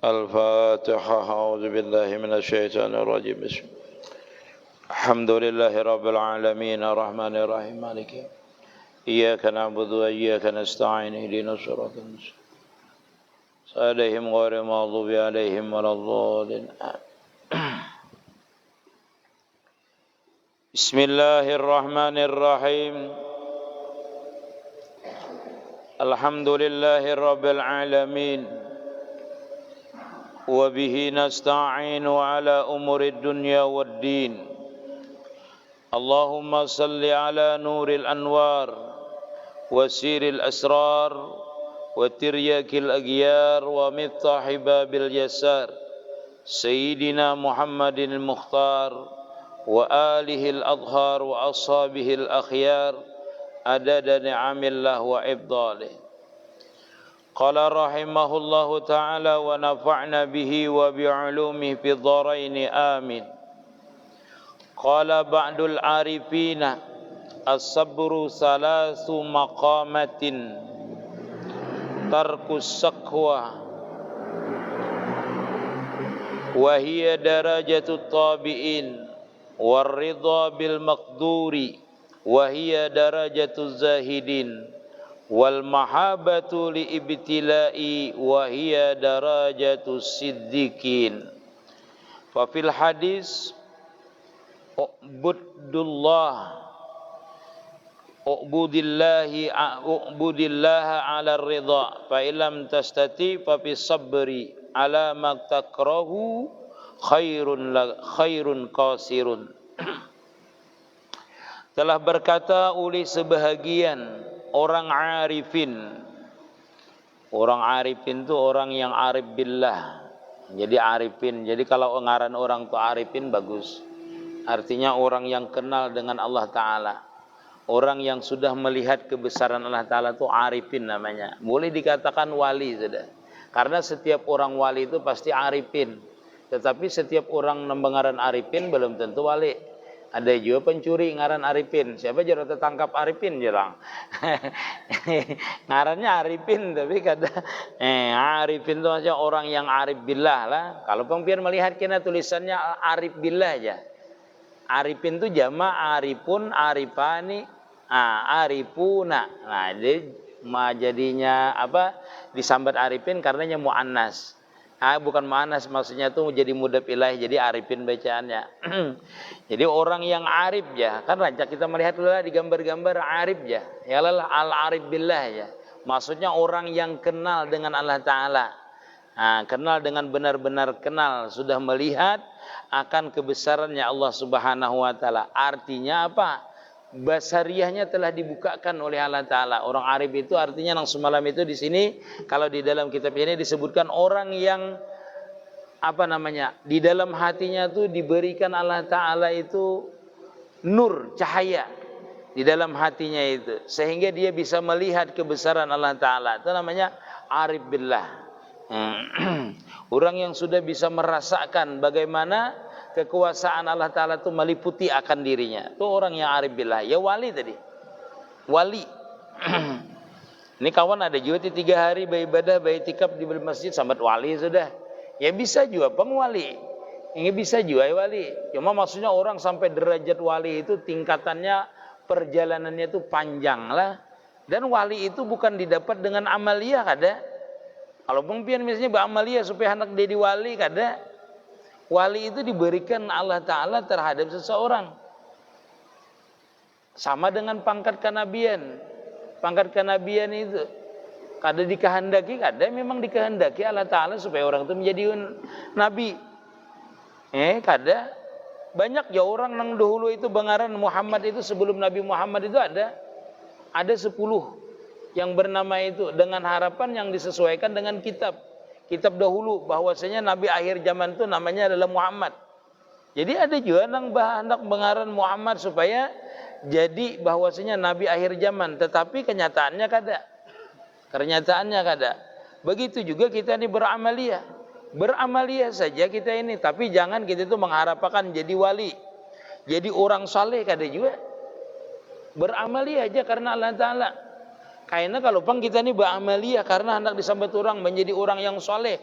الفاتحة. أعوذ بالله من الشيطان الرجيم. الحمد لله رب العالمين الرحمن الرحيم مالك يوم الدين. إياك نعبد وإياك نستعين اهدنا الصراط المستقيم عليهم غير المغضوب عليهم ولا الضالين. بسم الله الرحمن الرحيم. الحمد لله رب العالمين وبه نستعين على أمور الدنيا والدين. اللهم صل على نور الأنوار وسير الأسرار وترياك الأغيار ومفتاح باب اليسار سيدنا محمد المختار وآله الأطهار وأصحابه الأخيار عدد نعم الله وإفضاله. قال رحمه الله تعالى ونفعنا به وبعلومه في الدارين آمين. قال بعد العارفين الصبر ثلاث مقامات ترك الشكوى وهي درجة الطابئين والرضا بالمقدور وهي درجة الزاهدين والمحابة لإبتلاء وهي درجة الصديقين. ففي الحديث اعبد الله على الرضا فإن لم تستطع ففي الصبر على ما تكره خير قاصر. Telah berkata oleh sebahagian orang arifin. Orang arifin itu orang yang arif billah. Jadi arifin. Jadi kalau ngaran orang itu arifin bagus. Artinya orang yang kenal dengan Allah Ta'ala. Orang yang sudah melihat kebesaran Allah Ta'ala itu arifin namanya. Boleh dikatakan wali sudah. Karena setiap orang wali itu pasti arifin. Tetapi setiap orang mengaran arifin belum tentu wali. Ada juga pencuri ngaran Arifin. Siapa jarang tertangkap Arifin jarang. Ngarannya Arifin tapi kata Arifin itu maksudnya orang yang arif billah lah. Kalau pengpian melihat kena tulisannya arif billah aja. Arifin itu jama' arifun, arifani, arifuna. Nah, jadinya apa? Disambat Arifin karenanya muannas. Bukan muannas, maksudnya itu jadi mudhaf ilaih, jadi arifin bacaannya. Jadi orang yang arif ya, kan rancak kita melihat dulu di gambar-gambar arif ya. Ya Allah al-arif billah ya. Maksudnya orang yang kenal dengan Allah Ta'ala. Kenal dengan benar-benar kenal, sudah melihat akan kebesarannya Allah Subhanahu wa Ta'ala. Artinya apa? Basariyahnya telah dibukakan oleh Allah Ta'ala. Orang arif itu artinya yang semalam itu di sini kalau di dalam kitab ini disebutkan orang yang apa namanya di dalam hatinya itu diberikan Allah Ta'ala itu nur, cahaya di dalam hatinya itu sehingga dia bisa melihat kebesaran Allah Ta'ala. Itu namanya arif billah. Orang yang sudah bisa merasakan bagaimana kekuasaan Allah Ta'ala itu meliputi akan dirinya. Itu orang yang arif billah. Ya wali tadi. Wali. Ini kawan ada juga 3 hari beribadah, beriktikaf di masjid sambat wali sudah. Ya bisa juga pengwali. Ini bisa juga ya wali. Cuma maksudnya orang sampai derajat wali itu tingkatannya perjalanannya itu panjang lah. Dan wali itu bukan didapat dengan amaliyah kada. Kalau pengpian misalnya beramaliyah supaya anak jadi wali kada. Wali itu diberikan Allah Ta'ala terhadap seseorang. Sama dengan pangkat kenabian. Pangkat kenabian itu kada dikehendaki, kada memang dikehendaki Allah Ta'ala supaya orang itu menjadi nabi. Kada. Banyak ya orang yang dahulu itu bengaran Muhammad itu sebelum Nabi Muhammad itu ada 10 yang bernama itu dengan harapan yang disesuaikan dengan kitab dahulu bahwasanya nabi akhir zaman itu namanya adalah Muhammad. Jadi ada juga yang hendak mengaran Muhammad supaya jadi bahwasanya nabi akhir zaman, tetapi kenyataannya kada. Begitu juga kita ini beramaliyah saja kita ini, tapi jangan kita itu mengharapkan jadi wali, jadi orang saleh kada juga. Beramaliyah aja karena Allah Ta'ala. Karena kalau pang kita ini beramaliyah karena hendak disambut orang menjadi orang yang soleh.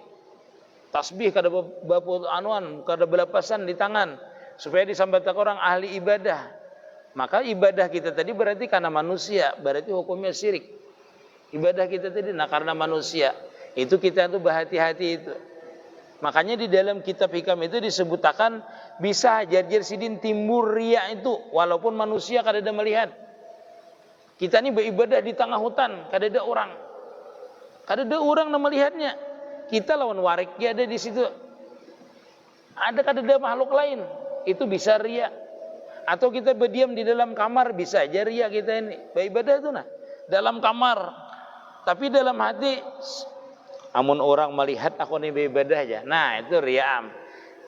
Tasbih kada bapu anuan, kada belapasan di tangan supaya disambatakan orang ahli ibadah. Maka ibadah kita tadi berarti karena manusia, berarti hukumnya syirik. Ibadah kita tadi karena manusia. Itu kita tuh berhati-hati itu. Makanya di dalam kitab hikam itu disebutkan bisa jarjir sidin timbul riya itu walaupun manusia kada ada melihat. Kita ini beribadah di tengah hutan, kada ada orang. Kada ada orang yang melihatnya. Kita lawan warik dia ada di situ. Ada kada ada makhluk lain, itu bisa riya. Atau kita berdiam di dalam kamar bisa aja riya kita ini. Beribadah itu dalam kamar. Tapi dalam hati amun orang melihat aku nih beribadah aja. Nah, itu riya.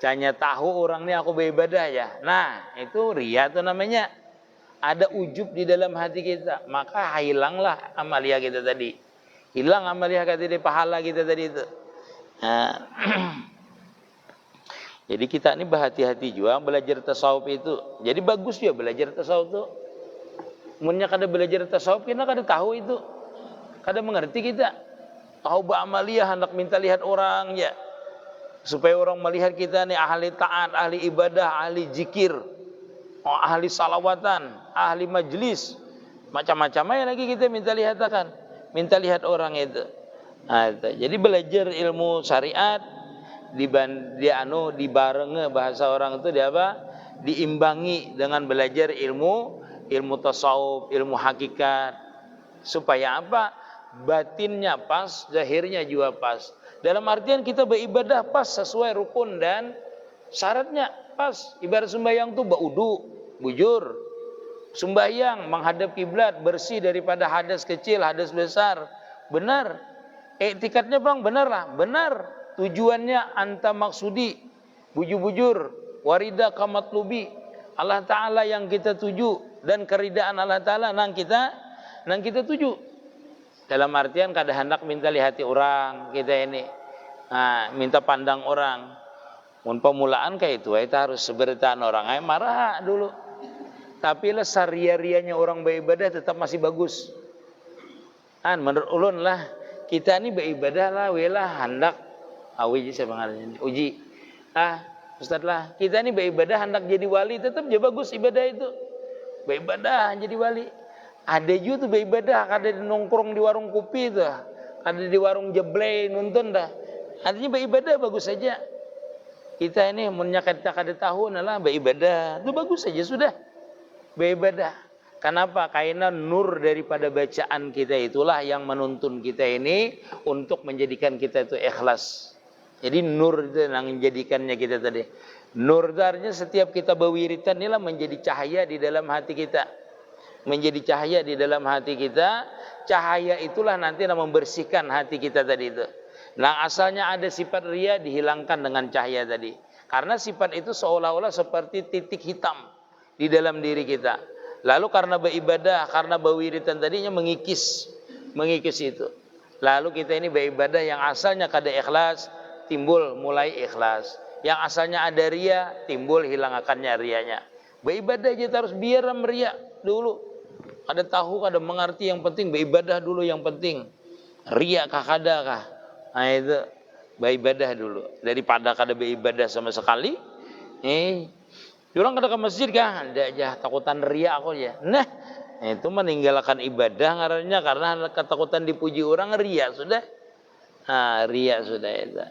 Canya tahu orang ini aku beribadah aja. Nah, itu riya itu namanya. Ada ujub di dalam hati kita, maka hilanglah amalia kita tadi. Hilang amalia kita di pahala kita tadi itu. Nah, jadi kita ini berhati-hati juga belajar tasawuf itu. Jadi bagus ya belajar tasawuf itu. Munnya kada belajar tasawuf kita kada tahu itu. Kada mengerti kita. Tahu amalia hendak minta lihat orang ya. Supaya orang melihat kita nih ahli taat, ahli ibadah, ahli zikir, ahli salawatan, ahli majlis. Macam-macamnya lagi kita minta lihatakan. Minta lihat orang itu. Nah, jadi belajar ilmu syariat dibarenge bahasa orang itu dia apa? Diimbangi dengan belajar ilmu tasawuf, ilmu hakikat. Supaya apa? Batinnya pas, zahirnya juga pas. Dalam artian kita beribadah pas sesuai rukun dan syaratnya pas. Ibarat sembahyang tuh baudu, bujur. Sembahyang menghadap kiblat, bersih daripada hadas kecil, hadas besar. Benar. Etikatnya bang benar lah, benar. Tujuannya anta maksudi, bujur-bujur, warida kamatlubi. Allah Ta'ala yang kita tuju dan keridaan Allah Ta'ala nang kita tuju. Dalam artian kada hendak minta lihati orang kita ini. Nah, minta pandang orang. Mun pemulaan kayak itu harus seberitaan orang marah dulu. Tapi lah saria-rianya orang beribadah tetap masih bagus. Menurut ulun lah kita ini beribadah lah welah hendak uji saya pengarangnya uji. Ustaz lah kita ini beribadah hendak jadi wali tetap ya bagus ibadah itu. Beribadah jadi wali. Ada juga tuh beribadah kada nongkrong di warung kopi tuh. Kada di warung jeblay nonton dah. Artinya beribadah bagus saja. Kita ini munnya kada tahu lah beribadah. Itu bagus saja sudah. Beribadah. Kenapa? Karena nur daripada bacaan kita itulah yang menuntun kita ini untuk menjadikan kita itu ikhlas. Jadi nur itu yang menjadikannya kita tadi. Nur itu artinya setiap kita berwiritan inilah menjadi cahaya di dalam hati kita. Menjadi cahaya di dalam hati kita. Cahaya itulah nanti yang membersihkan hati kita tadi itu. Nah asalnya ada sifat riya dihilangkan dengan cahaya tadi. Karena sifat itu seolah-olah seperti titik hitam di dalam diri kita. Lalu karena beribadah, karena berwiritan tadinya mengikis itu. Lalu kita ini beribadah yang asalnya kada ikhlas, timbul mulai ikhlas. Yang asalnya ada riya, timbul hilangakannya riyanya. Beribadah aja harus biar riya dulu. Ada tahu, ada mengerti yang penting beribadah dulu yang penting. Riya kah kada kah? Nah itu beribadah dulu. Daripada kada beribadah sama sekali, orang kada ke masjid kah? Ada aja takutan riya aku ya. Nah, itu meninggalkan ibadah ngarannya karena ketakutan dipuji orang riya sudah. Riya sudah itu.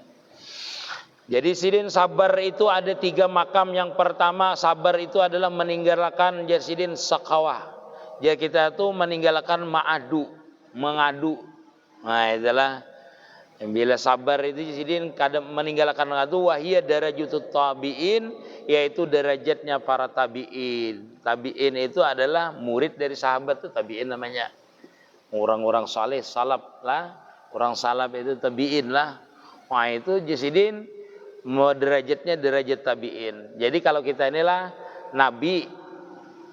Jadi sidin sabar itu ada 3 makam. Yang pertama sabar itu adalah meninggalkan sidin sakawah. Jadi kita tuh meninggalkan mengadu. Nah, itulah bila sabar itu sidin kadang meninggalkan mengadu wahia darajatut tabiin, yaitu derajatnya para tabiin. Tabiin itu adalah murid dari sahabat tuh tabiin namanya. Orang-orang saleh salaf lah, orang salaf itu tabiin lah. Wah itu jisidin derajatnya derajat tabiin. Jadi kalau kita inilah nabi,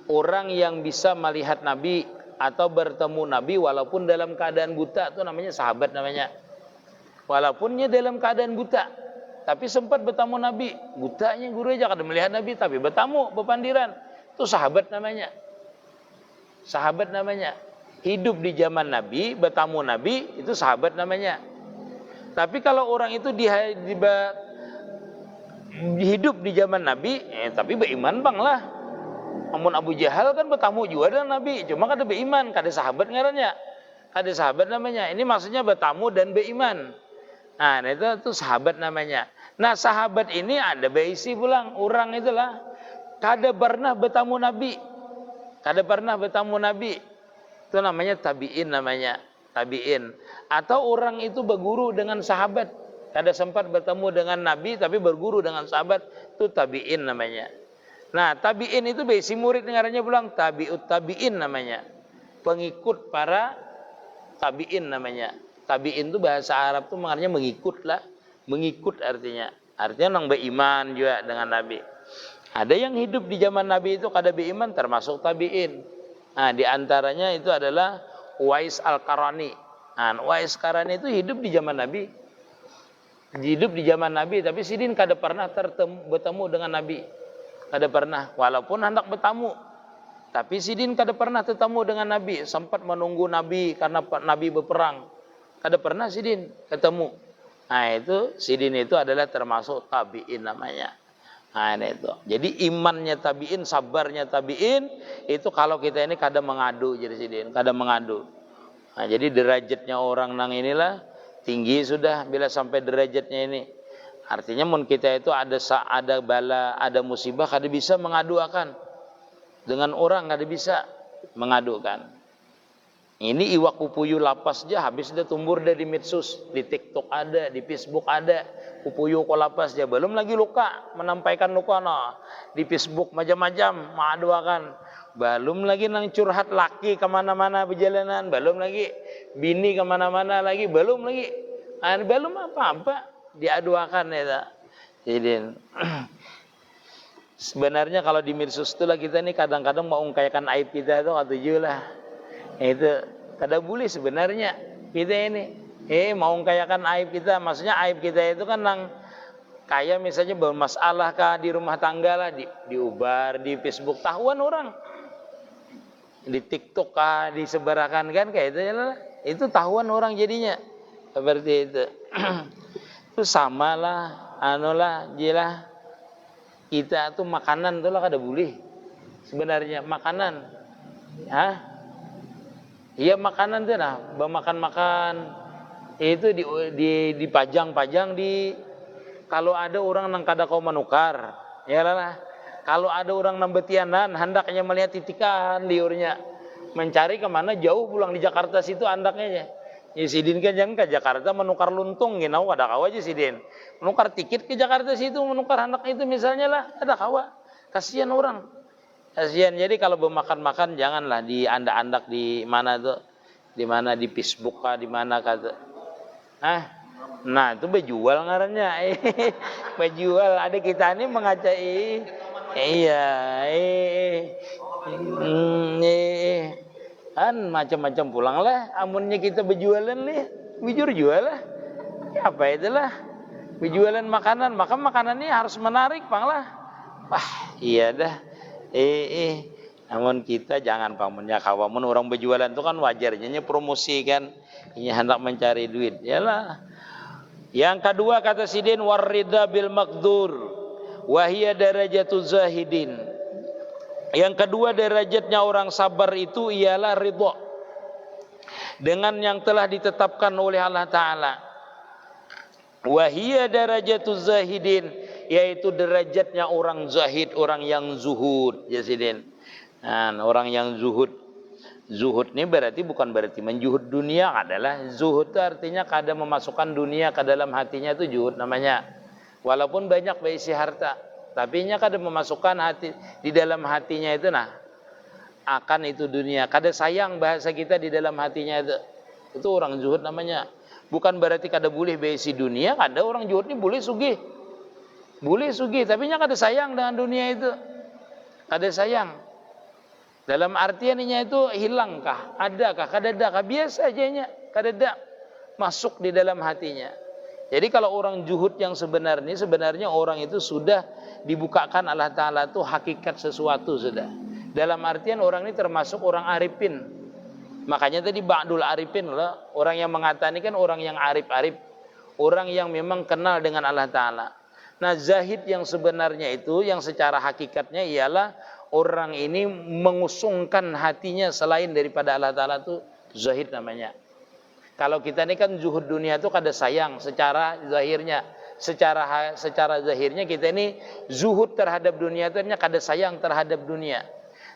orang yang bisa melihat nabi atau bertemu nabi walaupun dalam keadaan buta itu namanya sahabat namanya. Walaupunnya dalam keadaan buta, tapi sempat bertemu nabi. Butanya guru aja kada melihat nabi tapi bertemu bepandiran. Itu sahabat namanya. Sahabat namanya. Hidup di zaman nabi, bertemu nabi itu sahabat namanya. Tapi kalau orang itu hidup di zaman Nabi, tapi beriman bang lah. Amun Abu Jahal kan bertamu juga dengan Nabi, cuma kada beriman, kada sahabat ngarannya, kada sahabat namanya. Ini maksudnya bertamu dan beriman. Nah itu sahabat namanya. Nah sahabat ini ada berisi pulang, orang itulah kada pernah bertamu Nabi, kada pernah bertamu Nabi. Itu namanya tabiin namanya, tabiin. Atau orang itu berguru dengan sahabat, kada sempat bertemu dengan Nabi tapi berguru dengan sahabat, itu tabiin namanya. Nah, tabi'in itu besi murid ngarannya pulang tabi'ut tabi'in namanya. Pengikut para tabi'in namanya. Tabi'in itu bahasa Arab itu maknanya mengikut lah. Mengikut artinya. Artinya orang beriman juga dengan Nabi. Ada yang hidup di zaman Nabi itu kada beriman termasuk tabi'in. Nah, di antaranya itu adalah Uwais Al-Qarani. Nah, Uwais Al-Qarani itu hidup di zaman Nabi. Hidup di zaman Nabi tapi sidin kada pernah bertemu dengan Nabi. Kada pernah, walaupun hendak bertamu. Tapi sidin kada pernah bertemu dengan Nabi, sempat menunggu Nabi karena Nabi berperang. Kada pernah sidin ketemu. Nah itu sidin itu adalah termasuk tabi'in namanya. Nah itu. Jadi imannya tabi'in, sabarnya tabi'in itu kalau kita ini kada mengadu jadi sidin, kada mengadu. Nah jadi derajatnya orang nang inilah tinggi sudah bila sampai derajatnya ini. Artinya mun kita itu ada bala, ada musibah kada bisa mengadukan. Dengan orang kada bisa mengadukan. Ini iwak kupuyu lapas aja habis dia tumbur dah di medsos, di TikTok ada, di Facebook ada. Kupuyu ko lapas aja belum lagi luka, menampaikan luka di Facebook macam-macam mengadukan. Belum lagi nang curhat laki kemana-mana perjalanan, belum lagi bini kemana-mana lagi, belum lagi. Belum apa-apa. Diaduakan ya. Jadi sebenarnya kalau di medsos itulah kita ini kadang-kadang mau ungkapkan aib kita itu atau lah. Itu kada boleh sebenarnya kita ini. Mau ungkapkan aib kita, maksudnya aib kita itu kan nang kayak misalnya bermasalah kah di rumah tangga lah diubar di Facebook tahuan orang. Di TikTok kah disebarakan kan kayak itu lah. Itu tahuan orang jadinya. Seperti itu. Itu sama lah, jilah kita tuh makanan tuh lah kada boleh sebenarnya makanan, iya makanan tuh nah, makan itu dipajang-pajang di kalau ada orang nang kada kau menukar, ya lah, kalau ada orang nang betianan hendaknya melihat titikan liurnya, mencari kemana jauh pulang di Jakarta situ andaknya. Ya sidin kan jangan ke Jakarta menukar luntung gitu, ada kawa aja sidin. Menukar tiket ke Jakarta situ, menukar anak itu misalnya lah, ada kawa. Kasihan orang. Kasihan. Jadi kalau bermakan-makan janganlah di andak-andak di mana tuh, di mana di Facebook kah, di mana kata. Nah itu berjual ngarannya. Berjual. Ada kita ini mengacai. Iya. Kan macam-macam pulang lah, amunnya kita berjualan nih, bujur jual lah. Apa itulah? Berjualan makanan, maka makanannya harus menarik, pang lah. Wah, iya dah. Namun kita jangan pamunnya kawamun orang berjualan itu kan wajarnya promosi kan, ini hendak mencari duit. Yalah. Yang kedua kata sidin warida bil maqdur, wahia darajatuz zahidin. Yang kedua derajatnya orang sabar itu ialah ridha dengan yang telah ditetapkan oleh Allah Ta'ala. Wahia darajatuz zahidin, yaitu derajatnya orang zahid, orang yang zuhud. Jasidin. Nah, orang yang zuhud. Zuhud ini berarti bukan berarti menjuhud dunia, adalah zuhud itu artinya kada memasukkan dunia ke dalam hatinya, itu zuhud namanya. Walaupun banyak berisi harta, tapi nya kada memasukkan hati di dalam hatinya itu akan itu dunia. Kada sayang bahasa kita di dalam hatinya itu orang zuhud namanya. Bukan berarti kada boleh berisi dunia. Kada orang zuhud ini boleh sugih, tapi nya kada sayang dengan dunia itu. Kada sayang. Dalam artian nya itu hilangkah, adakah, kada adakah, biasa aja nya, kada ada masuk di dalam hatinya. Jadi kalau orang zuhud yang sebenarnya orang itu sudah dibukakan Allah Ta'ala itu hakikat sesuatu sudah. Dalam artian orang ini termasuk orang arifin. Makanya tadi ba'dul arifin lah, orang yang mengatakan kan orang yang arif-arif. Orang yang memang kenal dengan Allah Ta'ala. Nah, zahid yang sebenarnya itu, yang secara hakikatnya ialah orang ini mengusungkan hatinya selain daripada Allah Ta'ala, itu zahid namanya. Kalau kita ini kan zuhud dunia itu kada sayang secara zahirnya. Secara zahirnya kita ini zuhud terhadap dunia itu artinya kada sayang terhadap dunia.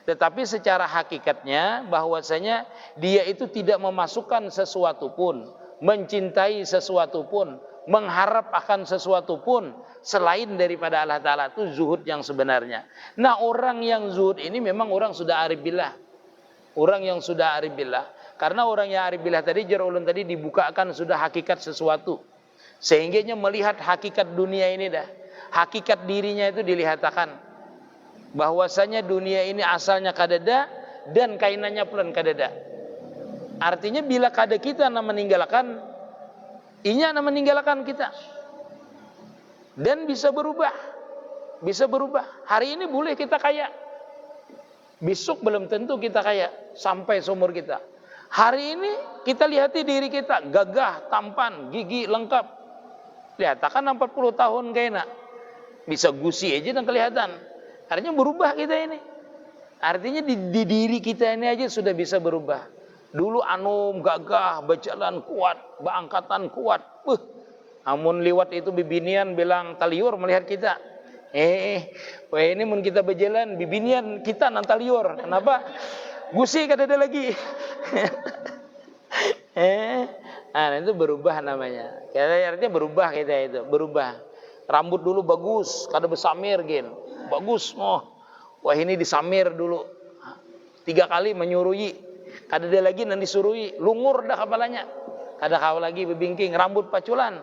Tetapi secara hakikatnya bahwasanya dia itu tidak memasukkan sesuatu pun, mencintai sesuatu pun, mengharap akan sesuatu pun selain daripada Allah Ta'ala, itu zuhud yang sebenarnya. Nah, orang yang zuhud ini memang orang sudah arif billah. Orang yang sudah arif billah. Karena orang yang arif billah tadi, jar ulun tadi, dibukakan sudah hakikat sesuatu. Sehingganya melihat hakikat dunia ini dah. Hakikat dirinya itu dilihatkan. Bahwasanya dunia ini asalnya kadada dan kainannya pun kadada. Artinya bila kada kita meninggalkan, inya meninggalkan kita. Dan bisa berubah. Bisa berubah. Hari ini boleh kita kaya. Besok belum tentu kita kaya sampai seumur kita. Hari ini kita lihati diri kita gagah, tampan, gigi lengkap. Lihat kan 40 tahun kayaknya. Bisa gusi aja dan kelihatan. Artinya berubah kita ini. Artinya di diri kita ini aja sudah bisa berubah. Dulu anum, gagah, berjalan kuat, berangkatan kuat. Amun liwat itu bibinian bilang taliur melihat kita. Wah ini mun kita berjalan bibinian kita nang taliur. Kenapa? Gusi kada ada lagi. Nah itu berubah namanya. Artinya berubah kita itu, berubah. Rambut dulu bagus, kada besamir gen. Bagus, wah ini disamir dulu 3 kali menyurui, kada ada lagi nan disurui, lungur dah kepalanya, kada kau lagi bebingking, rambut paculan.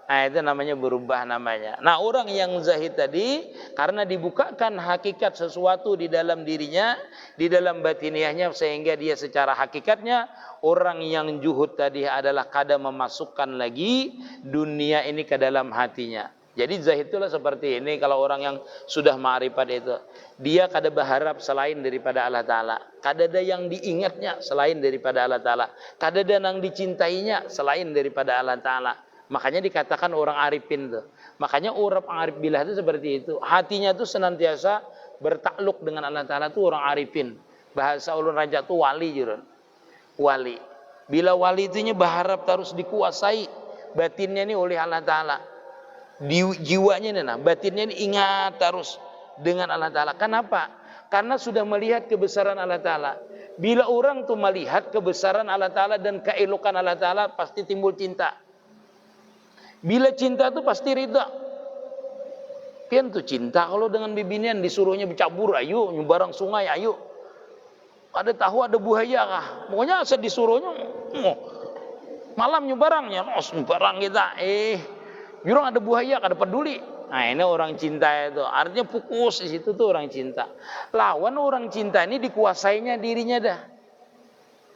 Nah itu namanya berubah namanya. Nah orang yang zahid tadi karena dibukakan hakikat sesuatu di dalam dirinya, di dalam batiniahnya, sehingga dia secara hakikatnya orang yang juhud tadi adalah kada memasukkan lagi dunia ini ke dalam hatinya. Jadi zahid itulah seperti ini. Kalau orang yang sudah ma'rifat itu, dia kada berharap selain daripada Allah Ta'ala, kada ada yang diingatnya selain daripada Allah Ta'ala, kada ada yang dicintainya selain daripada Allah Ta'ala. Makanya dikatakan orang arifin tuh. Makanya orang arif billah itu seperti itu. Hatinya tuh senantiasa bertakluk dengan Allah Ta'ala, tuh orang arifin. Bahasa ulun raja tuh wali jurun. Wali. Bila wali itunya berharap terus dikuasai batinnya ini oleh Allah Ta'ala. Di jiwanya ini, batinnya ini ingat terus dengan Allah Ta'ala. Kenapa? Karena sudah melihat kebesaran Allah Ta'ala. Bila orang tuh melihat kebesaran Allah Ta'ala dan keelokan Allah Ta'ala, pasti timbul cinta. Bila cinta tuh pasti ridha. Pian tuh cinta kalau dengan bibinian disuruhnya bercabur, ayo nyubarang sungai, ayo. Ada tahu ada buaya kah? Pokoknya asal disuruhnya malam nyubarangnya, nyubarang kita. Jurang ada buaya, kada peduli. Nah ini orang cinta itu. Artinya fokus di situ tuh orang cinta. Lawan orang cinta ini dikuasainya dirinya dah.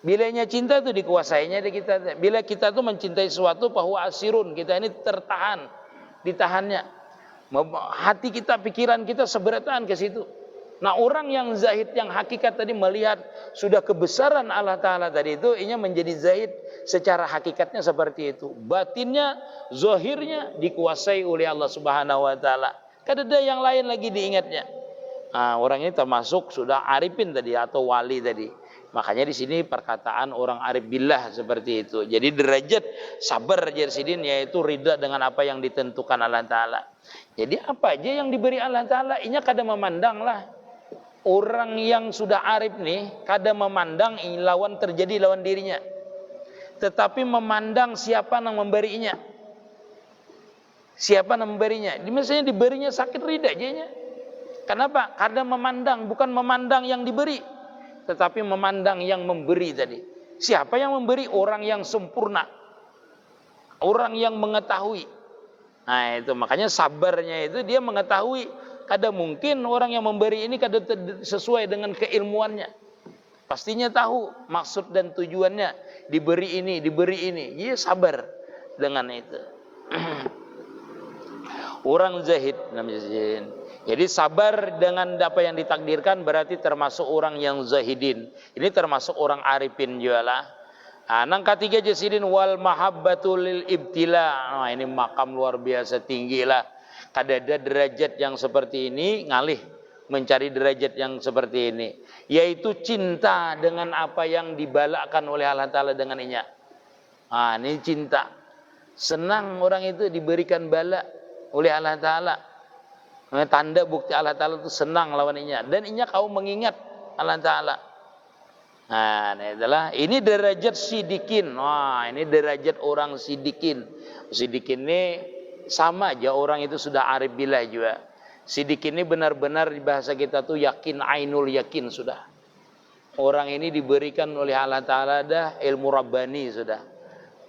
Bilanya cinta itu dikuasainya di kita. Bila kita tuh mencintai sesuatu bahwa asirun, kita ini tertahan, ditahannya. Hati kita, pikiran kita seberatan ke situ. Nah orang yang zahid, yang hakikat tadi melihat sudah kebesaran Allah Ta'ala tadi itu, inya menjadi zahid secara hakikatnya seperti itu. Batinnya, zahirnya dikuasai oleh Allah Subhanahu Wa Ta'ala. Kada ada yang lain lagi diingatnya. Nah, orang ini termasuk sudah arifin tadi atau wali tadi. Makanya di sini perkataan orang arif billah seperti itu. Jadi derajat sabar jersidin yaitu ridha dengan apa yang ditentukan Allah Ta'ala. Jadi apa aja yang diberi Allah Ta'ala, inya kada memandang lah. Orang yang sudah arif nih kada memandang lawan terjadi lawan dirinya, tetapi memandang siapa yang memberinya. Siapa yang memberinya? Misalnya diberinya sakit ridha aja. Kenapa? Karena memandang, bukan memandang yang diberi, tetapi memandang yang memberi tadi. Siapa yang memberi? Orang yang sempurna, orang yang mengetahui. Nah itu makanya sabarnya itu dia mengetahui. Kada mungkin orang yang memberi ini kada sesuai dengan keilmuannya. Pastinya tahu maksud dan tujuannya. Diberi ini, diberi ini. Dia sabar dengan itu. Orang zahid namanya zahid. Jadi sabar dengan apa yang ditakdirkan berarti termasuk orang yang zahidin. Ini termasuk orang arifin juga lah. Nang ketiga jasidin wal mahabbatul lil ibtila. Nah, ini makam luar biasa tinggi lah. Kadada derajat yang seperti ini ngalih mencari derajat yang seperti ini, yaitu cinta dengan apa yang dibalakkan oleh Allah Ta'ala dengan inya. Ini cinta. Senang orang itu diberikan bala oleh Allah Ta'ala. Tanda bukti Allah Ta'ala itu senang lawan inya. Dan inya kau mengingat Allah Ta'ala. Ini derajat sidikin. Ini derajat orang sidikin. Sidikin ini sama aja orang itu sudah arif billah juga. Sidikin ini benar-benar di bahasa kita tuh yakin, ainul yakin sudah. Orang ini diberikan oleh Allah Ta'ala dah ilmu rabbani sudah.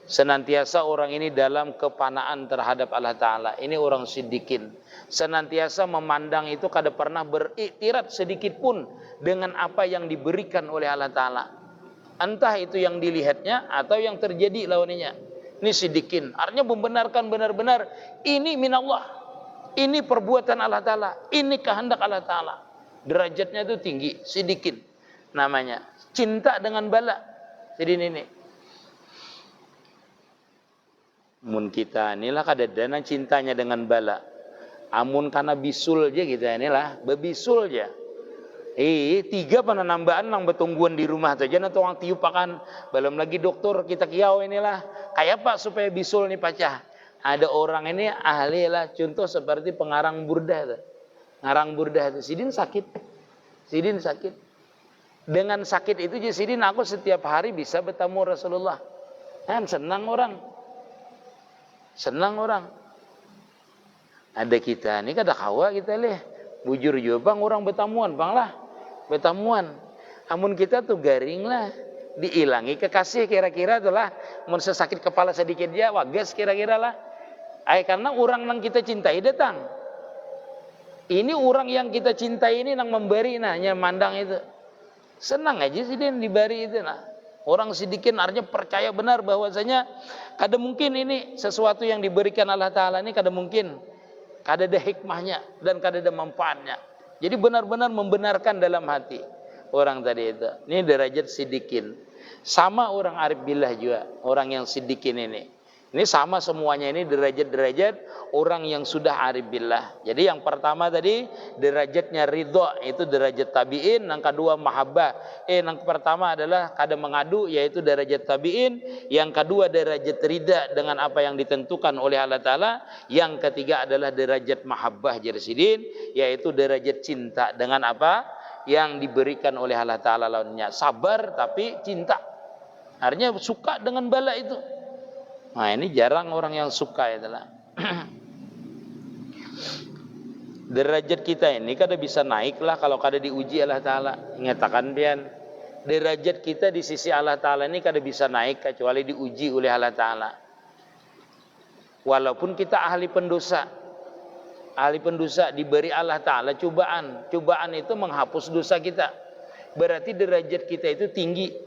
Senantiasa orang ini dalam kepanaan terhadap Allah Ta'ala. Ini orang sidikin. Senantiasa memandang itu kada pernah beriktirat sedikit pun dengan apa yang diberikan oleh Allah Ta'ala. Entah itu yang dilihatnya atau yang terjadi lawannya. Ini sidikin. Artinya membenarkan benar-benar ini minallah. Ini perbuatan Allah Ta'ala. Ini kehendak Allah Ta'ala. Derajatnya itu tinggi. Sidikin namanya. Cinta dengan bala. Jadi ini. Mun kita inilah kadadana cintanya dengan bala. Amun karena bisul aja kita inilah. Bebisul aja. Tiga penambahan nang betungguan di rumah saja atau orang tiup akan. Belum lagi dokter kita kiau inilah. Kayak pak supaya bisul nih pacah. Ada orang ini ahli lah. Contoh seperti pengarang burdah. Ngarang burdah itu. Sidin sakit. Dengan sakit itu Sidin aku setiap hari bisa bertemu Rasulullah. Kan senang orang. Ada kita ini kada kawa kita leh. Bujur juga bang orang betamuan bang lah. Betamuan. Amun kita tuh garing lah. Diilangi kekasih kira-kira tuh lah. Mun sesakit kepala sedikit dia wagas kira-kira lah. Karena orang yang kita cintai datang. Ini orang yang kita cintai ini nang memberi nanya mandang itu. Senang aja sih dia diberi itu nah. Orang sidikin artinya percaya benar bahwasanya kada mungkin ini sesuatu yang diberikan Allah Ta'ala ini kada mungkin. Kada ada hikmahnya dan kada ada manfaatnya. Jadi benar-benar membenarkan dalam hati orang tadi itu. Ini derajat sidikin. Sama orang arif billah juga. Orang yang sidikin ini. Ini sama semuanya ini derajat-derajat orang yang sudah arif billah. Jadi yang pertama tadi derajatnya ridho itu derajat tabi'in. Yang kedua mahabbah. Yang pertama adalah kada mengadu yaitu derajat tabi'in. Yang kedua derajat ridha dengan apa yang ditentukan oleh Allah Ta'ala. Yang ketiga adalah derajat mahabbah jersidin yaitu derajat cinta dengan apa yang diberikan oleh Allah Ta'ala lawannya. Sabar tapi cinta. Artinya suka dengan bala itu. Nah ini jarang orang yang suka itulah. Derajat kita ini kada bisa naik lah kalau kada diuji Allah Ta'ala. Ingatakan pian. Derajat kita di sisi Allah Ta'ala ini kada bisa naik kecuali diuji oleh Allah Ta'ala. Walaupun kita ahli pendosa. Ahli pendosa diberi Allah Ta'ala cobaan. Cobaan itu menghapus dosa kita. Berarti derajat kita itu tinggi.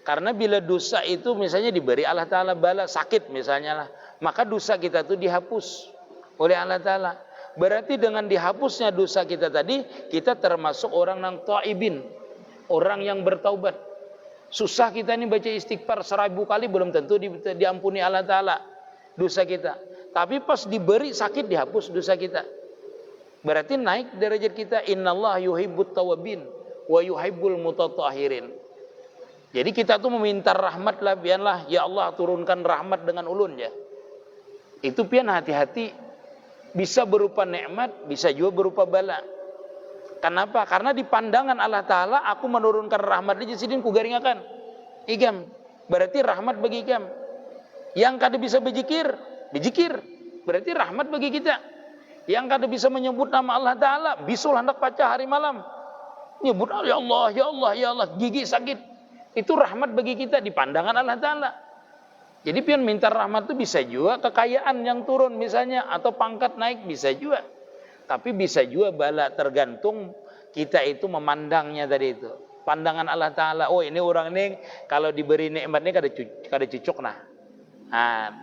Karena bila dosa itu misalnya diberi Allah Ta'ala bala sakit misalnya lah. Maka dosa kita itu dihapus oleh Allah Ta'ala. Berarti dengan dihapusnya dosa kita tadi. Kita termasuk orang yang ta'ibin. Orang yang bertaubat. Susah kita ini baca istighfar 1000 kali belum tentu diampuni Allah Ta'ala. Dosa kita. Tapi pas diberi sakit dihapus dosa kita. Berarti naik derajat kita. Innallah yuhibbut tawabin. Wa yuhibbul mutatahhirin. Jadi kita tuh meminta rahmat lah, biarlah ya Allah turunkan rahmat dengan ulun ya. Itu pian hati-hati bisa berupa nikmat, bisa juga berupa bala. Kenapa? Karena di pandangan Allah Ta'ala aku menurunkan rahmat di sidin ku garingakan. Igam, berarti rahmat bagi igam. Yang kada bisa berzikir, berarti rahmat bagi kita. Yang kada bisa menyebut nama Allah Ta'ala, bisul hendak pacah hari malam. Nyebut ya Allah, ya Allah, ya Allah, gigi sakit. Itu rahmat bagi kita di pandangan Allah Ta'ala. Jadi pian minta rahmat itu bisa juga kekayaan yang turun misalnya. Atau pangkat naik bisa juga. Tapi bisa juga bala tergantung kita itu memandangnya tadi itu. Pandangan Allah Ta'ala. Oh ini orang ini kalau diberi nikmat ini kada cucuk nah.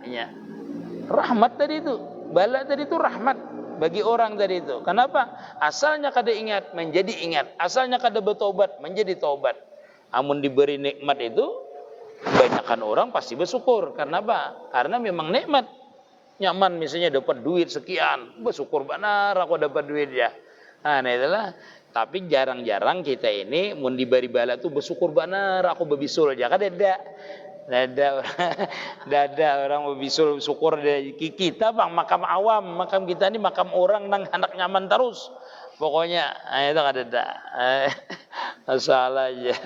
Iya. Rahmat tadi itu. Bala tadi itu rahmat bagi orang tadi itu. Kenapa? Asalnya kada ingat menjadi ingat. Asalnya kada bertobat menjadi tobat. Amun diberi nikmat itu Kebanyakan orang pasti bersyukur. Karena apa? Karena memang nikmat. Nyaman misalnya dapat duit sekian, bersyukur benar aku dapat duit ya. Nah itulah. Tapi jarang-jarang kita ini mun diberi bala tuh bersyukur benar aku bebisul aja kan dada orang bebisul syukur dari kita bang makam awam, makam kita ini makam orang nang anak nyaman terus. Pokoknya itu kan ada masalah aja.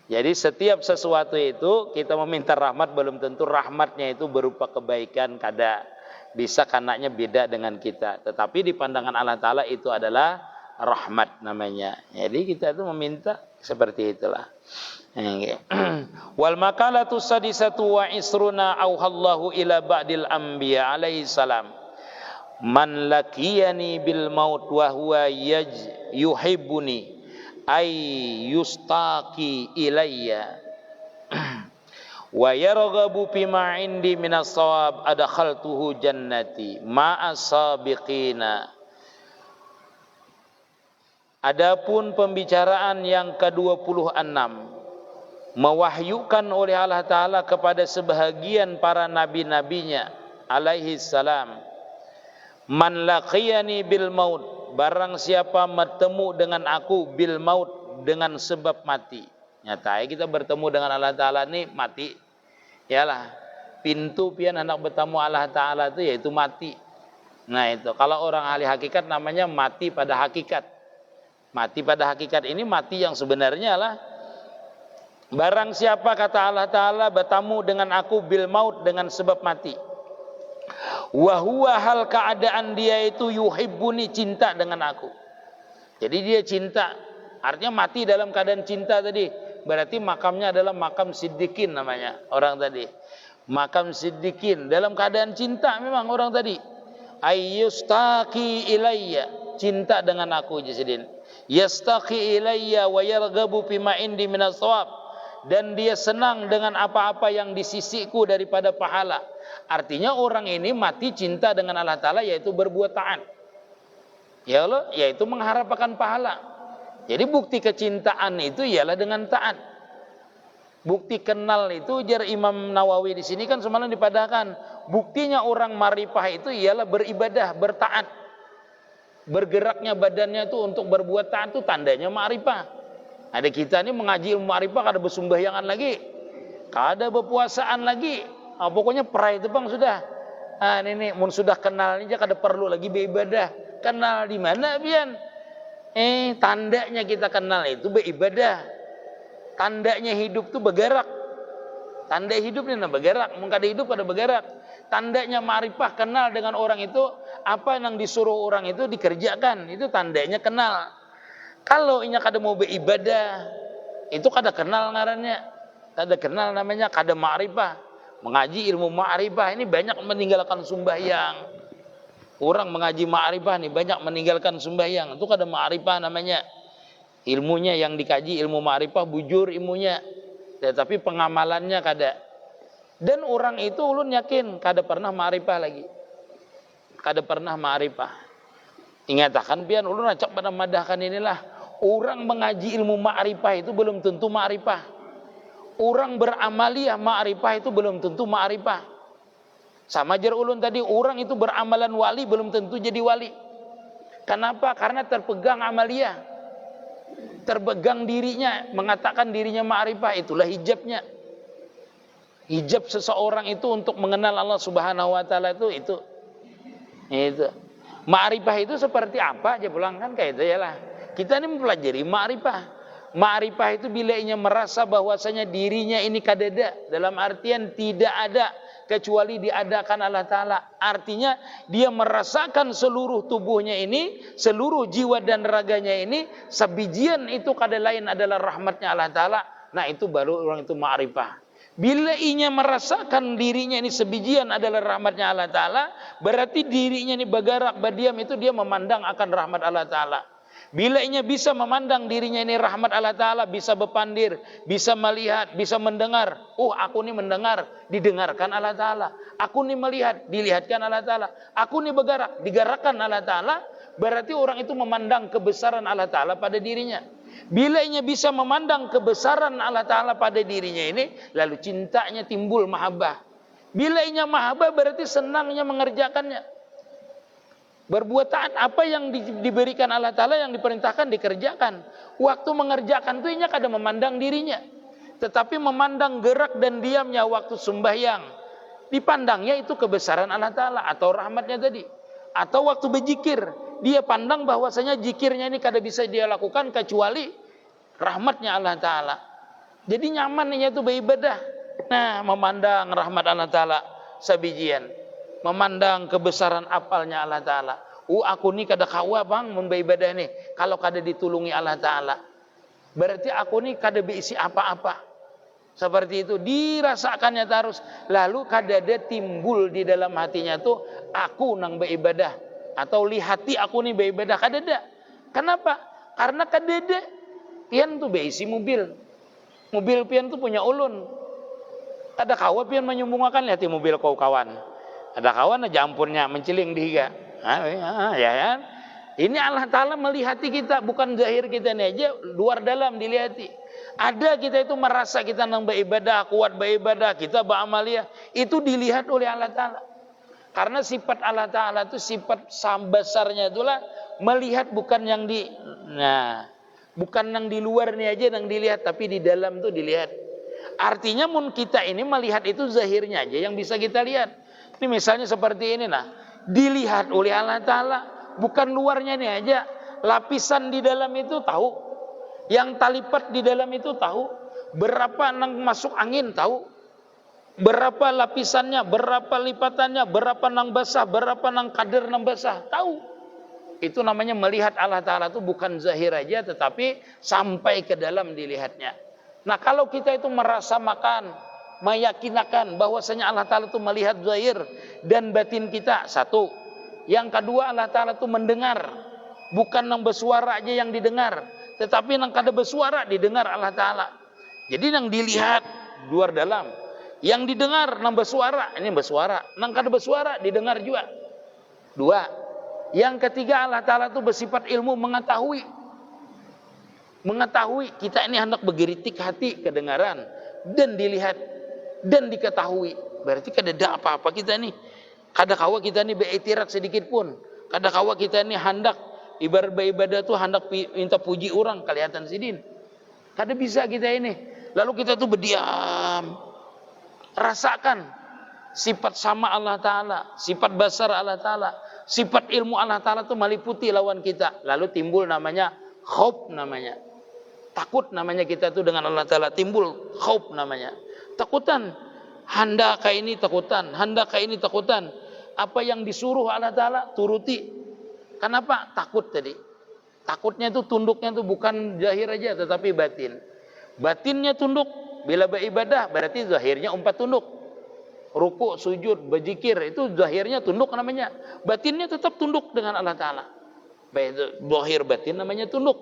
Jadi setiap sesuatu itu kita meminta rahmat belum tentu rahmatnya itu berupa kebaikan kada. Bisa karenanya beda dengan kita. Tetapi di pandangan Allah Ta'ala itu adalah rahmat namanya. Jadi kita itu meminta seperti itulah. Wal makalatu sadisatu wa isruna auhallahu ila ba'dil anbiya alaihi salam. Man lakiyani bil maut wa huwa yuhibbuni ay yustaqi ilayya wa yarghabu bima indi minas shawab adkhaltuhu jannati ma'as sabiqina. Adapun pembicaraan yang ke-26 mewahyukan oleh Allah Ta'ala kepada sebahagian para nabi-nabinya alaihi salam, man laqiyani bil maut, barang siapa bertemu dengan aku bil maut, dengan sebab mati. Nyata kita bertemu dengan Allah Ta'ala ini mati. Yalah, pintu pian anak bertemu Allah Ta'ala itu yaitu mati. Nah itu, kalau orang ahli hakikat namanya mati pada hakikat. Mati pada hakikat ini mati yang sebenarnya lah. Barang siapa kata Allah Ta'ala bertemu dengan aku bil maut, dengan sebab mati. Wahuwa hal keadaan dia itu yuhibbuni, cinta dengan aku. Jadi dia cinta, artinya mati dalam keadaan cinta tadi. Berarti makamnya adalah makam siddiqin namanya orang tadi. Makam siddiqin dalam keadaan cinta memang orang tadi. Ayyustaqi ilayya, cinta dengan aku jasidin. Yastaqi ilayya wa yarghabu bima indi minas shawab, dan dia senang dengan apa-apa yang di sisiku daripada pahala. Artinya orang ini mati cinta dengan Allah Ta'ala, yaitu berbuat taat. Ya Allah, yaitu mengharapkan pahala. Jadi bukti kecintaan itu ialah dengan taat. Bukti kenal itu jar Imam Nawawi di sini kan semalam dipadahkan. Buktinya orang marifah itu ialah beribadah, bertaat. Bergeraknya badannya itu untuk berbuat taat itu tandanya ma'rifah. Ada kita ini mengaji ilmu ma'rifah kada bersembahyangan lagi, kada berpuasaan lagi. Pokoknya perai itu bang sudah. Ini mun sudah kenal ini kada perlu lagi beribadah. Kenal di mana pian? Tandanya kita kenal itu beribadah. Tandanya hidup itu bergerak. Tanda hidup ini bergerak. Mun kada hidup kada bergerak. Tandanya ma'rifah kenal dengan orang itu, apa yang disuruh orang itu dikerjakan. Itu tandanya kenal. Kalau inya kada mau beribadah, itu kada kenal ngarannya. Kada kenal namanya, kada ma'rifah. Mengaji ilmu ma'rifah ini banyak meninggalkan sembahyang. Orang mengaji ma'rifah ini banyak meninggalkan sembahyang. Itu kada ma'rifah namanya. Ilmunya yang dikaji ilmu ma'rifah bujur ilmunya, tetapi pengamalannya kada. Dan orang itu ulun yakin kada pernah ma'rifah lagi. Kada pernah ma'rifah. Ingatakan pian ulun acak pada madahkan inilah. Orang mengaji ilmu ma'rifah itu belum tentu ma'rifah. Orang beramaliyah ma'rifah itu belum tentu ma'rifah. Sama jar ulun tadi, orang itu beramalan wali belum tentu jadi wali. Kenapa? Karena terpegang amaliyah. Terpegang dirinya, mengatakan dirinya ma'rifah, itulah hijabnya. Hijab seseorang itu untuk mengenal Allah Subhanahu wa taala itu. Ma'rifah itu seperti apa aja pulang kan kayak itu ya lah. Kita ini mempelajari ma'rifah. Ma'rifah itu bila ia merasa bahwasanya dirinya ini kadada, dalam artian tidak ada kecuali diadakan Allah Ta'ala. Artinya dia merasakan seluruh tubuhnya ini, seluruh jiwa dan raganya ini, sebijian itu kada lain adalah rahmatnya Allah Ta'ala. Nah itu baru orang itu ma'rifah. Bila ia merasakan dirinya ini sebijian adalah rahmatnya Allah Ta'ala, berarti dirinya ini bergerak, berdiam, itu dia memandang akan rahmat Allah Ta'ala. Bila ia bisa memandang dirinya ini rahmat Allah Ta'ala, bisa berpandir, bisa melihat, bisa mendengar. Aku ini mendengar, didengarkan Allah Ta'ala. Aku ini melihat, dilihatkan Allah Ta'ala. Aku ini bergerak, digerakkan Allah Ta'ala. Berarti orang itu memandang kebesaran Allah Ta'ala pada dirinya. Bila ia bisa memandang kebesaran Allah Ta'ala pada dirinya ini, lalu cintanya timbul mahabbah. Bila ia mahabbah berarti senangnya mengerjakannya. Berbuat taat, apa yang diberikan Allah Ta'ala, yang diperintahkan dikerjakan. Waktu mengerjakan itu ia kada memandang dirinya, tetapi memandang gerak dan diamnya waktu sembahyang. Dipandangnya itu kebesaran Allah Ta'ala atau rahmatnya tadi. Atau waktu berzikir, dia pandang bahwasanya zikirnya ini kada bisa dia lakukan kecuali rahmatnya Allah Ta'ala. Jadi nyamannya itu beribadah. Nah, memandang rahmat Allah Ta'ala sabijian, memandang kebesaran apalnya Allah Ta'ala. Aku ni kada kawa bang mun beribadah ni kalau kada ditulungi Allah Ta'ala. Berarti aku ni kada berisi apa-apa. Seperti itu dirasakannya terus. Lalu kadada timbul di dalam hatinya tuh aku nang beribadah, atau lihati aku nih beribadah, kadada. Kenapa? Karena kadada pian tuh berisi mobil pian tuh punya ulun. Ada kawan pian menyumbungakan lihat mobil kau kawan. Ada kawan aja ampunnya menciling dihiga. Ya kan? Ini Allah Ta'ala melihati kita, bukan zahir kita ini aja, luar dalam dilihati. Ada kita itu merasa kita nang beribadah, kuat beribadah, kita beramaliyah, itu dilihat oleh Allah Ta'ala. Karena sifat Allah Ta'ala itu sifat besarnya itulah melihat, bukan yang bukan yang di luar ini aja yang dilihat, tapi di dalam tuh dilihat. Artinya mun kita ini melihat itu zahirnya aja yang bisa kita lihat. Ini misalnya seperti ini dilihat oleh Allah Ta'ala, bukan luarnya ini aja. Lapisan di dalam itu tahu. Yang talipat di dalam itu tahu. Berapa nang masuk angin tahu. Berapa lapisannya, berapa lipatannya, berapa nang basah, berapa nang kader nang basah, tahu. Itu namanya melihat Allah Ta'ala itu bukan zahir aja, tetapi sampai ke dalam dilihatnya. Nah, kalau kita itu merasa meyakinakan bahwasanya Allah Ta'ala itu melihat zahir dan batin kita, satu. Yang kedua, Allah Ta'ala itu mendengar, bukan nang bersuara aja yang didengar, tetapi nang kada bersuara didengar Allah Ta'ala. Jadi nang dilihat luar dalam, yang didengar nang bersuara, ini bersuara, nang kada bersuara didengar juga. Dua. Yang ketiga, Allah Ta'ala itu bersifat ilmu, mengetahui kita ini hendak bergeritik hati, kedengaran dan dilihat dan diketahui. Berarti kada ada apa-apa kita nih. Kada kawa kita nih beiktirak sedikit pun. Kada kawa kita nih hendak ibarat beribadah tuh hendak minta puji orang, kelihatan sidin. Kada bisa kita ini. Lalu kita tuh berdiam. Rasakan sifat sama Allah Ta'ala, sifat besar Allah Ta'ala, sifat ilmu Allah Ta'ala tuh meliputi lawan kita. Lalu timbul namanya khauf namanya. Takut namanya kita tuh dengan Allah Ta'ala, timbul khauf namanya. Takutan. Handaka ini takutan, handaka ini takutan. Apa yang disuruh Allah Ta'ala turuti. Kenapa? Takut tadi. Takutnya itu tunduknya itu bukan zahir aja, tetapi batin. Batinnya tunduk. Bila beribadah berarti zahirnya umpat tunduk. Ruku, sujud, berzikir itu zahirnya tunduk namanya. Batinnya tetap tunduk dengan Allah Ta'ala. Baik, zahir batin namanya tunduk.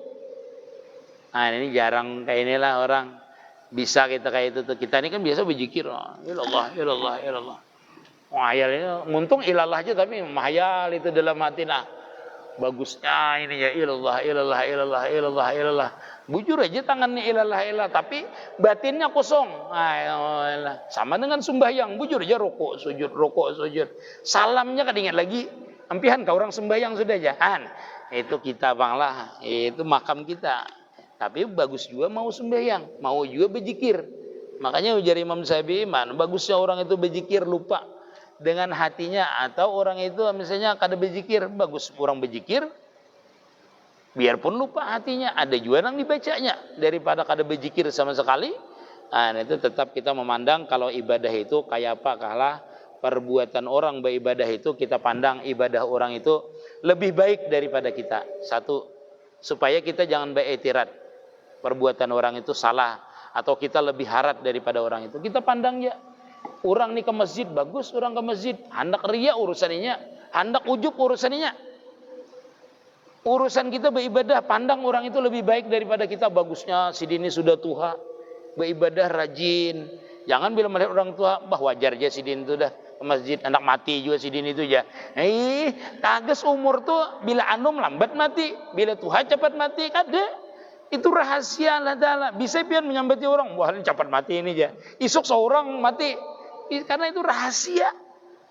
Nah, ini jarang kayak inilah orang bisa kita kayak itu. Kita ini kan biasa berzikir. Ilallah, ilallah, ilallah. Mahayal ini, untung ilallah aja tapi mahayal itu dalam hati. Nah, bagusnya ini ya ilallah, ilallah, ilallah, ilallah, ilallah. Bujur aja tangannya ilallah, ilallah, tapi batinnya kosong. Nah, sama dengan sembahyang, bujur aja rokok, sujud. Salamnya kan ingat lagi. Ampihan kau orang sembahyang sudah jahan. Itu kita banglah, itu makam kita. Tapi bagus juga mau sembahyang, mau juga berzikir. Makanya ujar Imam Syafi'i, bagusnya orang itu berzikir lupa dengan hatinya, atau orang itu misalnya kada berzikir, bagus orang berzikir biarpun lupa hatinya, ada juga yang dibacanya daripada kada berzikir sama sekali. Nah, itu tetap kita memandang kalau ibadah itu kayak apa kalah perbuatan orang beribadah itu, kita pandang ibadah orang itu lebih baik daripada kita. Satu, supaya kita jangan beretirat perbuatan orang itu salah atau kita lebih harat daripada orang itu. Kita pandang ya, orang nih ke masjid bagus, orang ke masjid hendak ria urusannya, hendak ujub urusannya. Urusan kita beribadah, pandang orang itu lebih baik daripada kita. Bagusnya si dini sudah tua, beribadah rajin. Jangan bila melihat orang tua, wajar aja si dini itu dah ke masjid, anak mati juga si dini itu aja. Kages umur tuh bila anum lambat mati, bila tua cepat mati, kada. Itu rahasia Allah Ta'ala. Bisa pian menyambati orang, wah ini cepat mati ini aja. Isuk seorang mati. Karena itu rahasia.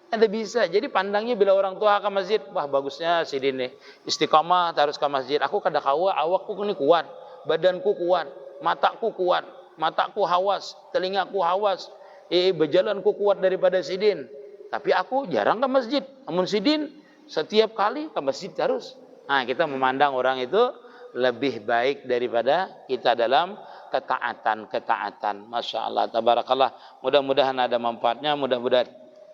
Ada bisa. Jadi pandangnya bila orang tua ke masjid, wah bagusnya si Dini istiqamah terus ke masjid. Aku kada kawa, awakku ini kuat, badanku kuat, mataku hawas, telingaku hawas, berjalanku kuat daripada Sidin. Tapi aku jarang ke masjid. Namun Sidin setiap kali ke masjid terus. Nah, kita memandang orang itu lebih baik daripada kita dalam ketaatan. Masya Allah, tabarakallah. Mudah-mudahan ada manfaatnya, mudah-mudahan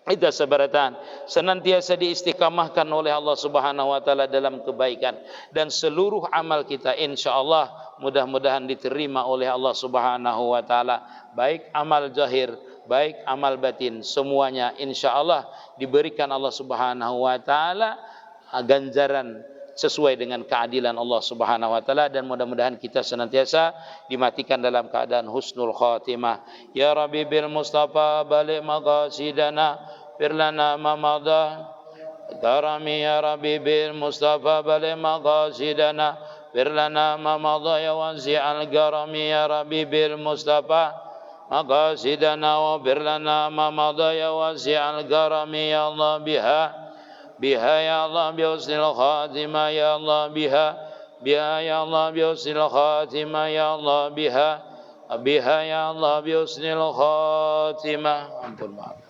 kita sebaratan senantiasa diistiqamahkan oleh Allah Subhanahu wa taala dalam kebaikan, dan seluruh amal kita insyaallah mudah-mudahan diterima oleh Allah Subhanahu wa taala, baik amal zahir, baik amal batin, semuanya insyaallah diberikan Allah Subhanahu wa taala ganjaran sesuai dengan keadilan Allah Subhanahu wa taala, dan mudah-mudahan kita senantiasa dimatikan dalam keadaan husnul khatimah. Ya Rabbi bil Mustafa balik maqasidana firlana ma madha karami, ya Rabbi bil Mustafa balik maqasidana firlana ma madha ya wasi'al garami, ya Rabbi bil Mustafa maqasidana wa firlana ma madha ya wasi'al garami, ya Allah biha ya Allah bi husnil khatimah, ya Allah biha ya Allah bi husnil khatimah, ya Allah biha ya Allah bi husnil khatimah. Ampun maaf.